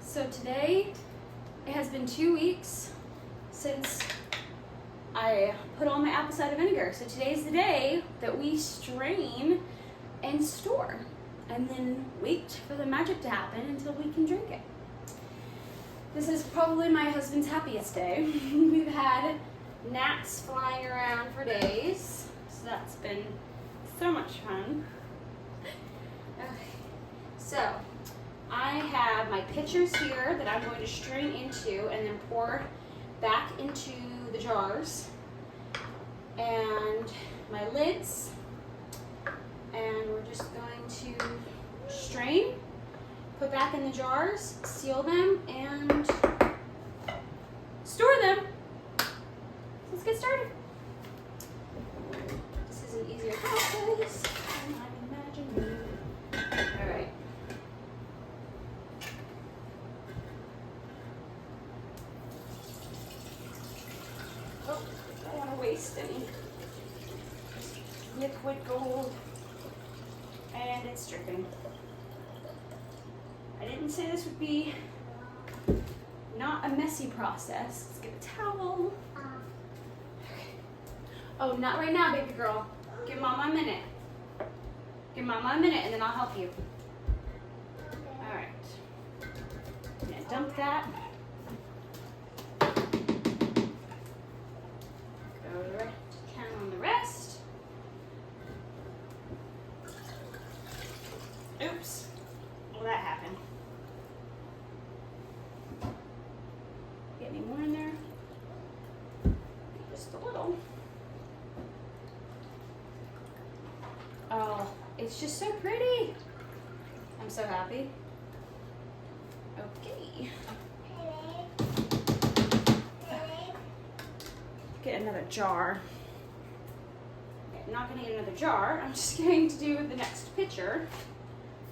So today, it has been 2 weeks since I put on my apple cider vinegar. So today's the day that we strain and store, and then wait for the magic to happen until we can drink it. This is probably my husband's happiest day. We've had gnats flying around for days, so that's been so much fun. Okay, so I have my pitchers here that I'm going to strain into and then pour back into the jars, and my lids, and we're just going to strain, put back in the jars, seal them, and store them. So let's get started. This is an easier process than I'm imagining. All right. Oh, I don't want to waste any liquid gold, and it's dripping. I didn't say this would be not a messy process. Let's get a towel. Okay. Oh, not right now, baby girl. Give Mama a minute. Give Mama a minute, and then I'll help you. All right. I'm gonna dump that. Go right to count on the rest. Oops. Well, that happened. Get any more in there? Just a little. Oh, it's just so pretty. I'm so happy. Okay. Get another jar. Okay, I'm not going to get another jar. I'm just going to do the next pitcher.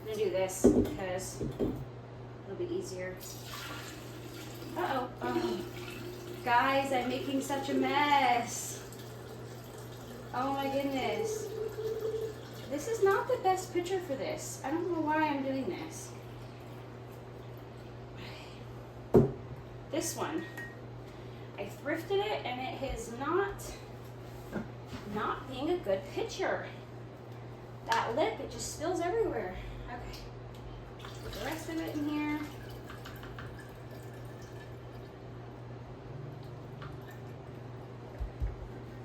I'm going to do this because it'll be easier. Uh-oh. Oh. Guys, I'm making such a mess. Oh my goodness. This is not the best pitcher for this. I don't know why I'm doing this. This one, I thrifted it and it is not being a good pitcher. That lip, it just spills everywhere. Okay, put the rest of it in here.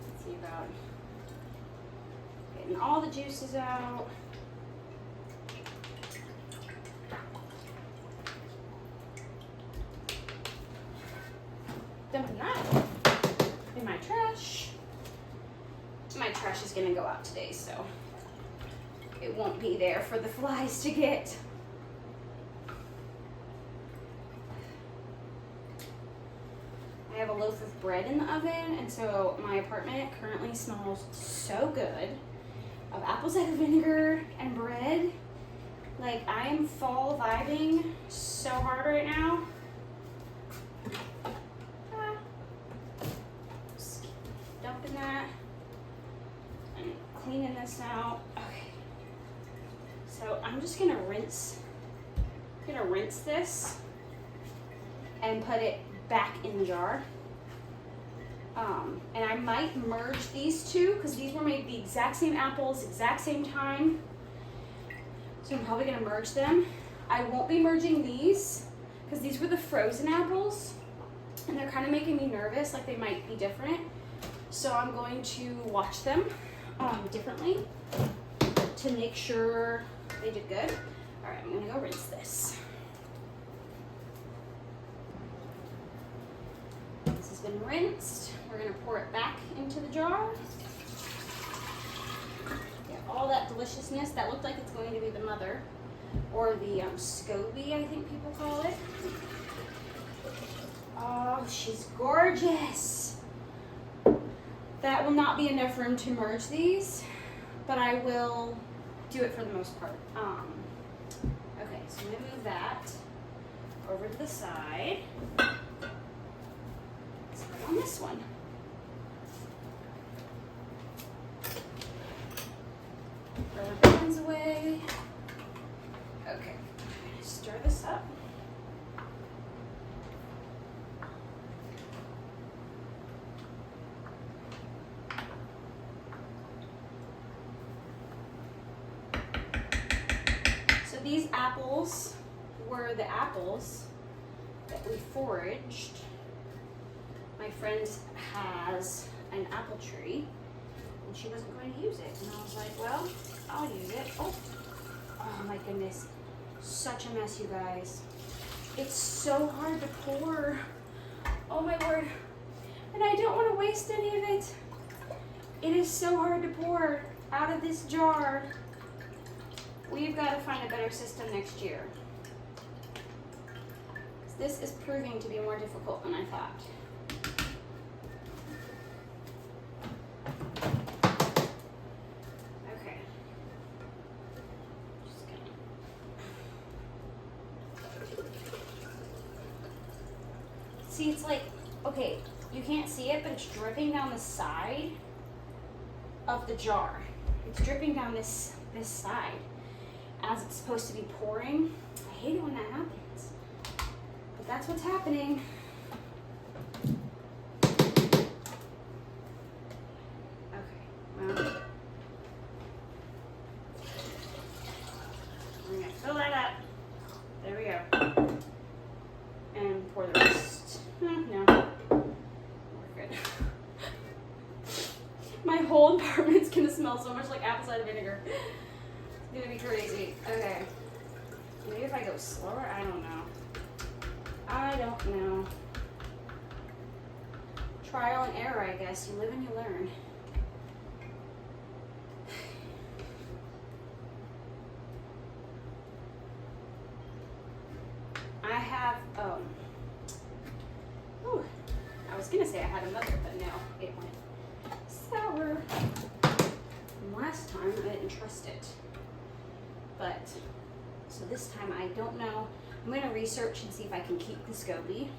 Let's see about getting all the juices out. Dumping that in my trash. My trash is gonna go out today, so it won't be there for the flies to get. I have a loaf of bread in the oven, and so my apartment currently smells so good of apple cider vinegar and bread. Like, I am fall vibing so hard right now. Just dumping that and cleaning this out. Okay. So I'm just gonna rinse this and put it back in the jar. And I might merge these two because these were made the exact same apples, exact same time. So I'm probably gonna merge them. I won't be merging these because these were the frozen apples and they're kind of making me nervous, like they might be different. So I'm going to watch them differently to make sure they did good. All right, I'm gonna go rinse this. This has been rinsed. We're gonna pour it back into the jar. Get all that deliciousness. That looked like it's going to be the mother, or the SCOBY, I think people call it. Oh, she's gorgeous. That will not be enough room to merge these, but I will do it for the most part. Okay, so I'm gonna move that over to the side. Start on this one. Throw the ribbons away. Okay, stir this up. apples were the apples that we foraged. My friend has an apple tree, and she wasn't going to use it. And I was like, well, I'll use it. Oh my goodness. Such a mess, you guys. It's so hard to pour. Oh my word. And I don't want to waste any of it. It is so hard to pour out of this jar. We've got to find a better system next year. This is proving to be more difficult than I thought. Okay. Just gonna... See, it's like, okay, you can't see it, but it's dripping down the side of the jar. It's dripping down this side as it's supposed to be pouring. I hate it when that happens. But that's what's happening. Okay, well, we're gonna fill that up. There we go. And pour the rest. No, we're good. My whole apartment's gonna smell so much like apple cider vinegar. It's gonna be crazy. Okay. Maybe if I go slower, I don't know. I don't know. Trial and error, I guess. You live and you learn. I have, I was gonna say I had another, but no, it went sour. And last time I didn't trust it. But, so this time I don't know. I'm gonna research and see if I can keep the SCOBY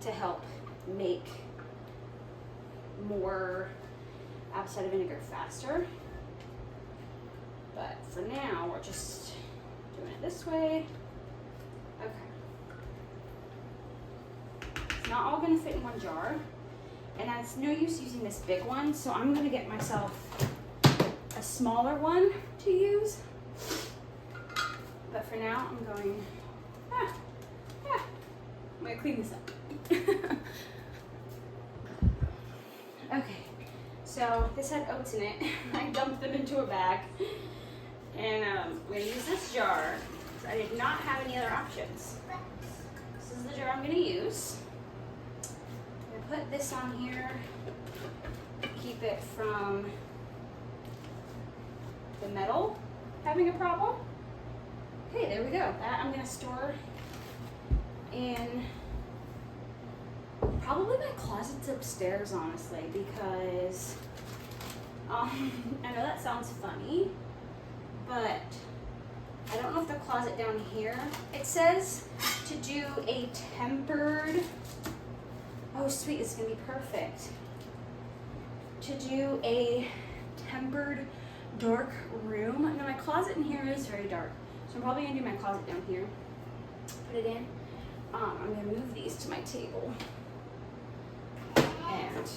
to help make more apple cider vinegar faster. But for now, we're just doing it this way. Okay. It's not all gonna fit in one jar, and it's no use using this big one, so I'm gonna get myself a smaller one to use. But for now, I'm going, I'm gonna clean this up. Okay, so this had oats in it. I dumped them into a bag. And I'm gonna use this jar. I did not have any other options. This is the jar I'm gonna use. I'm gonna put this on here, keep it from the metal having a problem. Okay, there we go. That I'm gonna store in probably my closet's upstairs, honestly, because I know that sounds funny, but I don't know if the closet down here, it says to do a tempered, oh sweet, this is gonna be perfect, to do a tempered dark room. Now my closet in here is very dark, so I'm probably gonna do my closet down here, put it in. I'm gonna move these to my table, and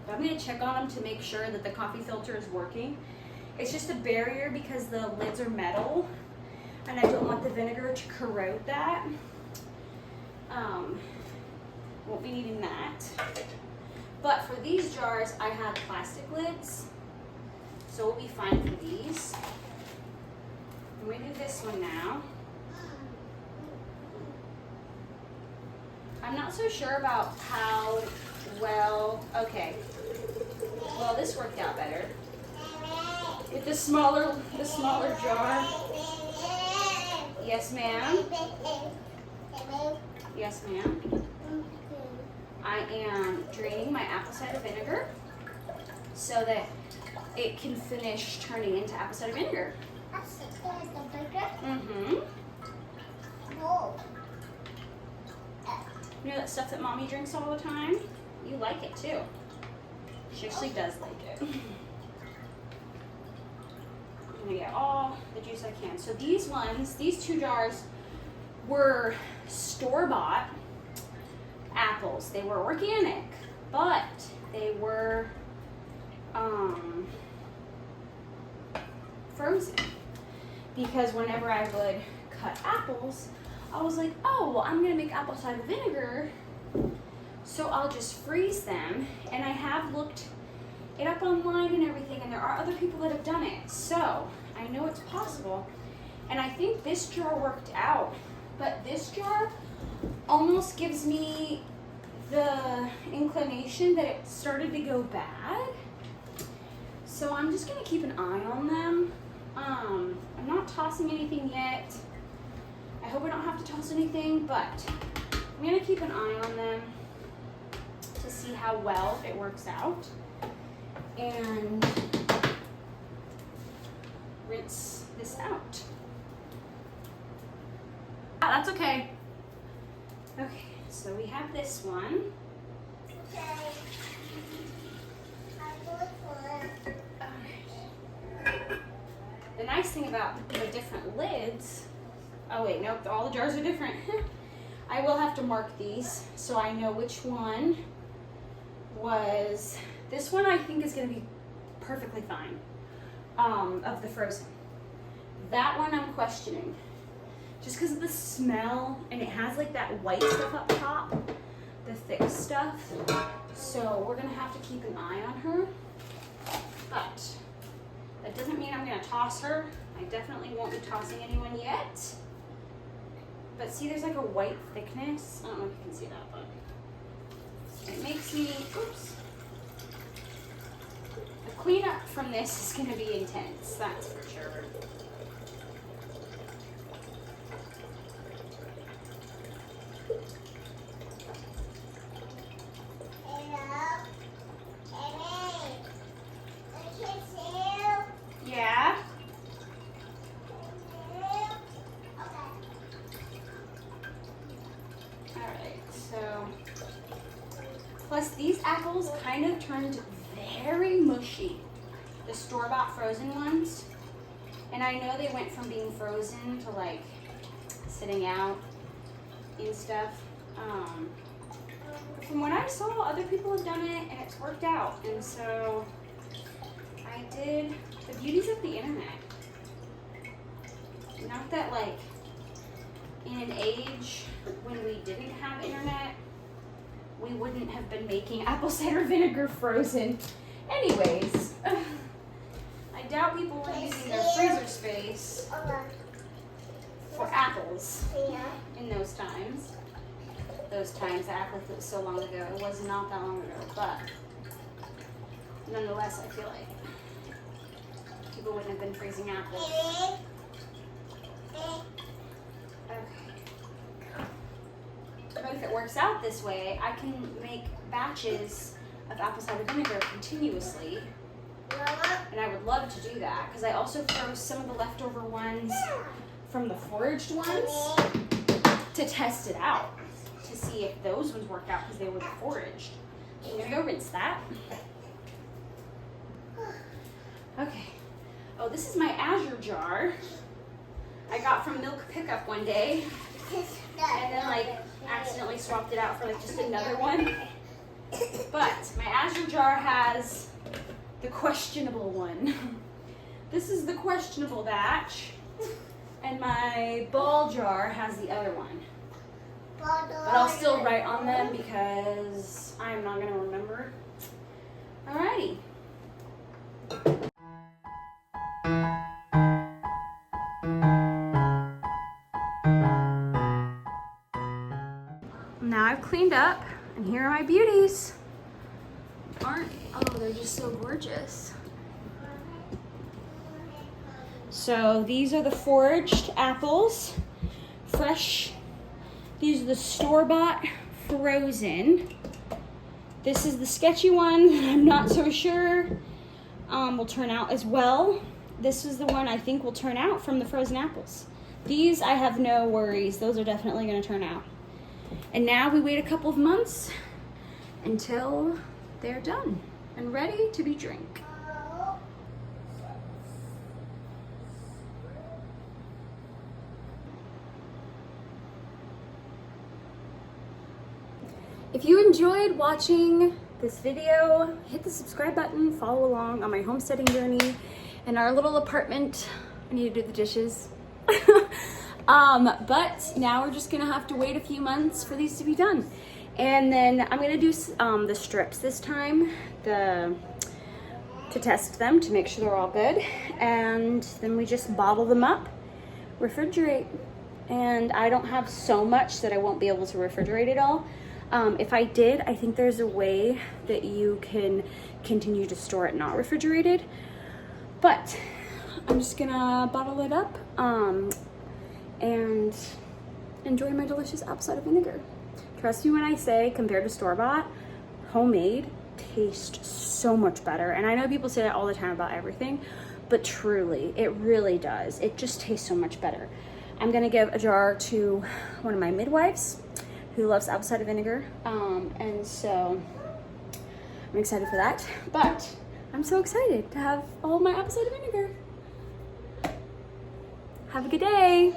I'm gonna check on them to make sure that the coffee filter is working. It's just a barrier because the lids are metal, and I don't want the vinegar to corrode that. Won't be needing that. But for these jars, I have plastic lids, so we'll be fine for these. I'm gonna do this one now. I'm not so sure about how well, okay. Well, this worked out better. With the smaller jar. Yes, ma'am. Yes, ma'am. I am draining my apple cider vinegar so that it can finish turning into apple cider vinegar. Mm-hmm. You know that stuff that mommy drinks all the time? You like it too. She actually does like it. I'm gonna get all the juice I can. So these ones, these 2 jars were store-bought apples. They were organic, but they were frozen. Because whenever I would cut apples, I was like, oh, well, I'm gonna make apple cider vinegar, so I'll just freeze them. And I have looked it up online and everything, and there are other people that have done it. So I know it's possible. And I think this jar worked out, but this jar almost gives me the inclination that it started to go bad. So I'm just gonna keep an eye on them. I'm not tossing anything yet. I hope I don't have to toss anything, but I'm gonna keep an eye on them to see how well it works out. And rinse this out. That's okay. Okay, so we have this one. Okay. The nice thing about the different lids, oh wait, nope, all the jars are different. I will have to mark these so I know which one was, this one I think is gonna be perfectly fine, of the frozen. That one I'm questioning, just because of the smell, and it has like that white stuff up top, the thick stuff. So we're gonna have to keep an eye on her, but that doesn't mean I'm gonna toss her. I definitely won't be tossing anyone yet. But see, there's like a white thickness. I don't know if you can see that, but it makes me, oops. The cleanup from this is gonna be intense, that's for sure. Yeah. Alright, so plus these apples kind of turned very mushy, the store-bought frozen ones. And I know they went from being frozen to like sitting out and stuff. From what I saw, other people have done it and it's worked out. And so I did the beauties of the internet. Not that like in an age when we didn't have internet, we wouldn't have been making apple cider vinegar frozen. Anyways, I doubt people were using their freezer space for apples in those times. Those times, I act like it was so long ago. It was not that long ago, but nonetheless, I feel like people wouldn't have been freezing apples. Okay. But if it works out this way, I can make batches of apple cider vinegar continuously. And I would love to do that because I also froze some of the leftover ones from the foraged ones to test it out, to see if those ones work out because they were foraged. I'm gonna go rinse that. Okay. Oh, this is my azure jar I got from milk pickup one day, and then like accidentally swapped it out for like just another one. But my azure jar has the questionable one. This is the questionable batch, and my ball jar has the other one. But I'll still write on them because I'm not gonna remember. Alrighty. Now I've cleaned up, and here are my beauties. Oh, they're just so gorgeous. So these are the foraged apples, fresh. These are the store-bought frozen. This is the sketchy one that I'm not so sure will turn out as well. This is the one I think will turn out from the frozen apples. These I have no worries. Those are definitely going to turn out. And now we wait a couple of months until they're done and ready to be drank. If you enjoyed watching this video, hit the subscribe button, follow along on my homesteading journey, in our little apartment. I need to do the dishes. But now we're just gonna have to wait a few months for these to be done. And then I'm gonna do the strips this time, to test them, to make sure they're all good. And then we just bottle them up, refrigerate. And I don't have so much that I won't be able to refrigerate it all. If I did, I think there's a way that you can continue to store it not refrigerated. But I'm just gonna bottle it up and enjoy my delicious apple cider vinegar. Trust me when I say, compared to store-bought, homemade tastes so much better. And I know people say that all the time about everything, but truly, it really does. It just tastes so much better. I'm gonna give a jar to one of my midwives who loves apple cider vinegar. And so I'm excited for that. But I'm so excited to have all my apple cider vinegar. Have a good day.